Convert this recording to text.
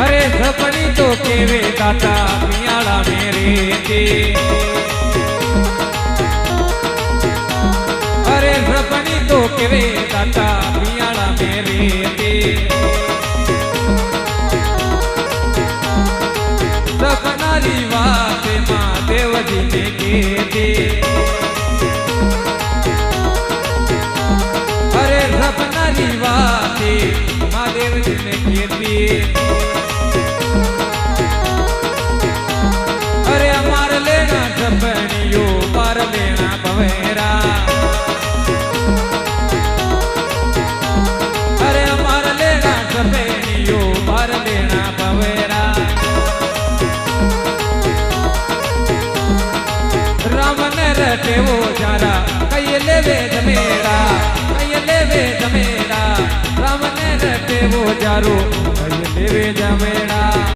अरे सपनी तो केवे दाता पियाला मेरे ते अरे सपनी तो केवे दाता पियाला मेरे ते सपनारी बात महादेव जी ने कहते अरे सपनारी बात महादेव जी ने कहती अरे अमार लेना सपनियो पार लेना पवेरा अरे अमार लेना सपनियो पार लेना पवेरा राम ने रटे वो जारा कई लेवे जमेरा कई लेवे जमेरा राम ने रटे वो जारो कई लेवे जमेरा